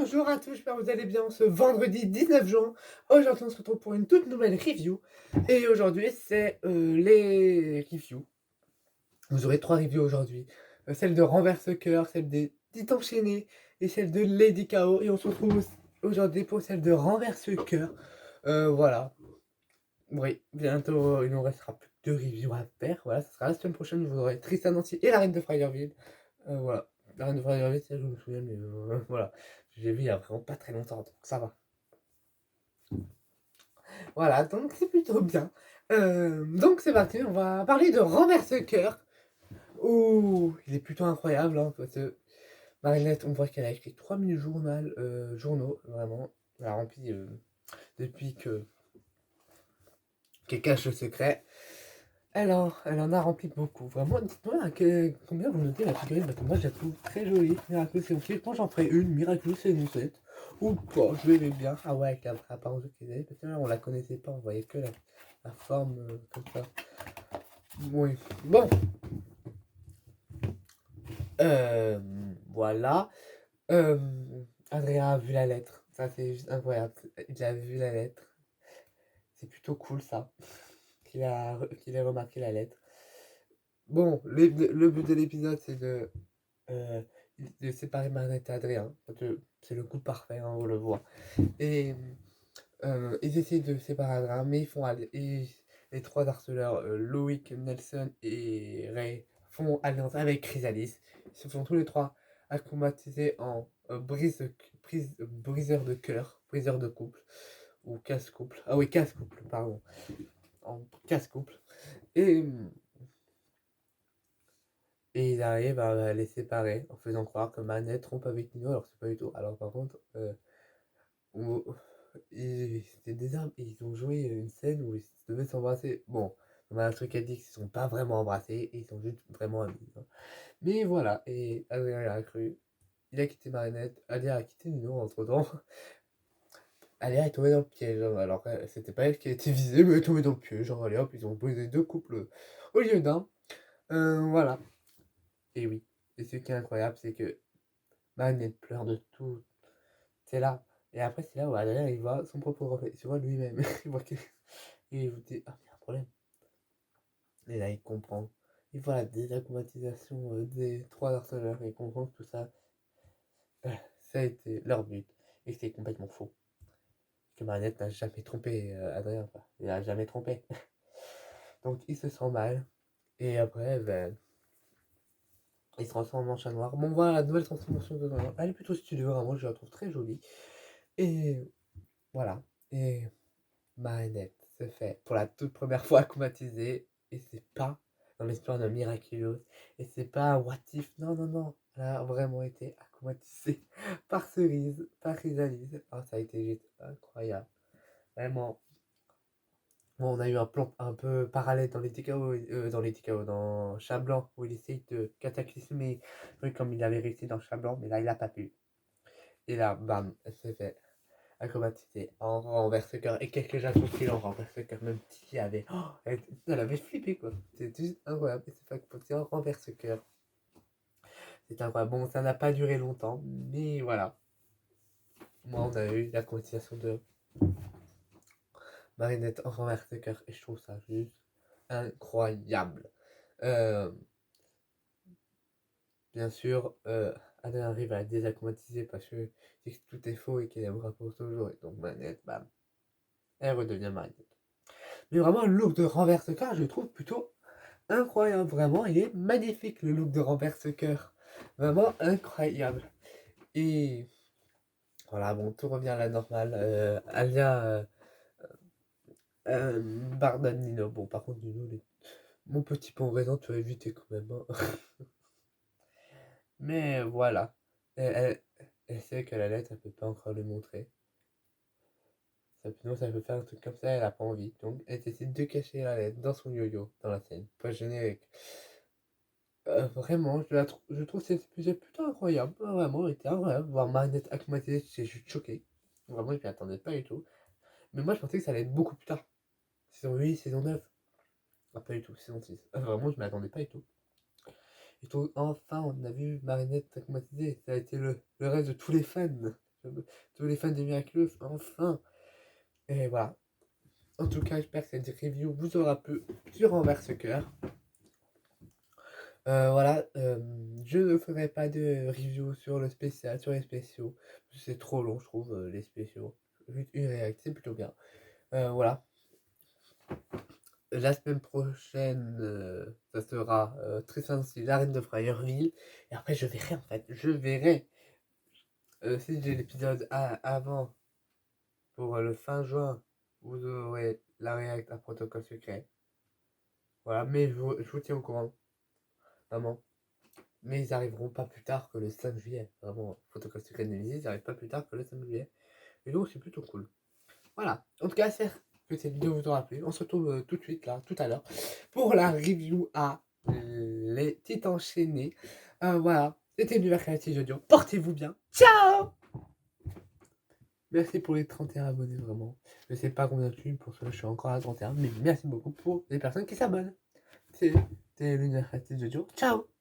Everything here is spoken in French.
Bonjour à tous, j'espère que vous allez bien ce vendredi 19 juin. Aujourd'hui, on se retrouve pour une toute nouvelle review. Et aujourd'hui, c'est les reviews. Vous aurez 3 reviews aujourd'hui. Celle de Renverse Cœur, celle des Titans Enchaînés et celle de Lady KO. Et on se retrouve aujourd'hui pour celle de Renverse Cœur. Voilà. Oui, bientôt, il nous restera plus que 2 reviews à faire. Voilà, ça sera la semaine prochaine. Vous aurez Tristan Nancy et la Reine de Fireville. Voilà. La Reine de Fireville, ça, je me souviens, mais voilà. J'ai vu il y a vraiment pas très longtemps, donc ça va. Voilà, donc c'est plutôt bien. Donc c'est parti, on va parler de Renverse Cœur. Ouh, il est plutôt incroyable, hein, parce que Marinette, on voit qu'elle a écrit 3000 journaux, vraiment. Elle a rempli depuis qu'elle cache le secret. Alors, elle en a rempli beaucoup. Vraiment, dites-moi combien vous notez la figurine, parce que moi je la trouve très jolie. Miraculous et ensuite, moi j'en ferai une, Miraculous et une 7. Ou pas, je l'aimais bien. Ah ouais, avec la apparence qu'elle avait, parce que là on la connaissait pas, on voyait que la forme comme ça. Oui, bon. Euh, voilà. Euh, Adrien a vu la lettre. Ça c'est juste incroyable. Il a vu la lettre. C'est plutôt cool ça. Qu'il ait remarqué la lettre. Bon, le but de l'épisode c'est euh, de séparer Marinette et Adrien. Parce que c'est le coup parfait, hein, on le voit. Et ils essaient de séparer Adrien, mais ils font les 3 harceleurs, Loïc, Nelson et Ray, font alliance avec Chrysalis. Ils se font tous les 3 acclimatisés en briseur de cœur, briseur de couple, ou casse-couple. Ah oui, casse-couple, pardon. En casse-couple. Et, et ils arrivent à les séparer en faisant croire que Manette trompe avec Nino, alors que c'est pas du tout. Alors par contre, on- c'était des armes, ils ont joué une scène où ils devaient s'embrasser. Bon, on a un truc à dire qu'ils ne sont pas vraiment embrassés, et ils sont juste vraiment amis, hein. Mais voilà, et Adrien a cru. Il a quitté Marinette, Alia a quitté Nino entre temps. Alia est tombée dans le piège, hein. Alors c'était pas elle qui a été visée, mais elle est tombée dans le piège. Genre, allez hop, ils ont brisé 2 couples au lieu d'un. Voilà. Et oui, et ce qui est incroyable, c'est que Marinette pleure de tout. C'est là. Et après, c'est là où Adrien il voit son propre reflet. Il se voit lui-même. Il voit que. Et il vous dit, ah, il y a un problème. Et là, il comprend. Il voit la désacclimatisation des 3 harceleurs. Et il comprend que tout ça, euh, ça a été leur but. Et c'est complètement faux. Que Marinette n'a jamais trompé Adrien. Enfin, il n'a jamais trompé. Donc, il se sent mal. Et après, ben, il se transforme en chat noir. Bon, voilà, la nouvelle transformation de Noir. Elle est plutôt stylée, vraiment. Je la trouve très jolie. Et voilà. Et Marinette se fait pour la toute première fois acclimatiser. Et c'est pas dans l'histoire de Miraculous. Et c'est pas un what if. Non, non, non. Elle a vraiment été acclimatisée par Cerise, par Chrysalis. Ah, ça a été juste incroyable. Vraiment. Bon, on a eu un plan un peu parallèle dans les TKO, dans Chat Blanc, où il essaye de cataclysmer comme il avait réussi dans Chat Blanc, mais là, il a pas pu. Et là, bam, elle s'est fait acclimatisée en renverse cœur. Et quelques gens qu'il en renverse cœur, même s'il avait. Oh, elle avait flippé, quoi. C'est juste incroyable. Et c'est pas que en renverse cœur. C'est incroyable. Bon, ça n'a pas duré longtemps, mais voilà. Moi, on a eu la continuation de Marinette en renverse cœur. Et je trouve ça juste incroyable. Euh, Bien sûr, Adrien arrive à la désacclimatiser parce que tout est faux et qu'elle aimera pour toujours. Et donc Manette, bam, elle redevient Mariette. Mais vraiment, le look de renverse cœur, je le trouve plutôt incroyable. Vraiment, il est magnifique le look de renverse cœur. Vraiment incroyable. Et voilà, bon, tout revient à la normale. Alia pardonne Nino. Bon, par contre, Nino, mon petit pont raison, tu vas éviter quand même, hein. Mais voilà. Elle sait que la lettre, elle peut pas encore le montrer. Sinon, ça peut faire un truc comme ça, elle a pas envie. Donc, elle décide de cacher la lettre dans son yo-yo, dans la scène. Pas générique. Vraiment, je trouve cet épisode plutôt incroyable. Vraiment, il était incroyable. Voir Marinette acclimatisée, j'étais juste choqué. Vraiment, je m'y attendais pas du tout. Mais moi, je pensais que ça allait être beaucoup plus tard. Saison 8, saison 9. Ah, pas du tout, saison 6. Vraiment, je m'y attendais pas du tout. Et tout, enfin, on a vu Marinette acclimatisée. Ça a été le rêve de tous les fans. tous les fans de Miraculous, enfin. Et voilà. En tout cas, j'espère que cette review vous aura plu durant Berserker. Voilà, je ne ferai pas de review sur le spécial, sur les spéciaux. C'est trop long, je trouve, les spéciaux. Juste une réaction, c'est plutôt bien. Voilà. La semaine prochaine, ça sera très sensible, l'arène de Friarville. Et après, je verrai en fait. Je verrai si j'ai l'épisode avant pour le fin juin. Vous aurez la réact à Protocole Secret. Voilà, mais je vous tiens au courant. Vraiment. Mais ils arriveront pas plus tard que le 5 juillet. Vraiment, Protocole Secret de Nemesis, ils n'arrivent pas plus tard que le 5 juillet. Et donc, c'est plutôt cool. Voilà. En tout cas, j'espère que cette vidéo vous aura plu. On se retrouve tout de suite, là, tout à l'heure, pour la review à Les Titans Enchaînés. Voilà. C'était l'univers créatif audio. Portez-vous bien. Ciao! Merci pour les 31 abonnés, vraiment. Je sais pas combien de suis, pour cela je suis encore à 31, mais merci beaucoup pour les personnes qui s'abonnent. C'était l'univers créatif audio. Ciao!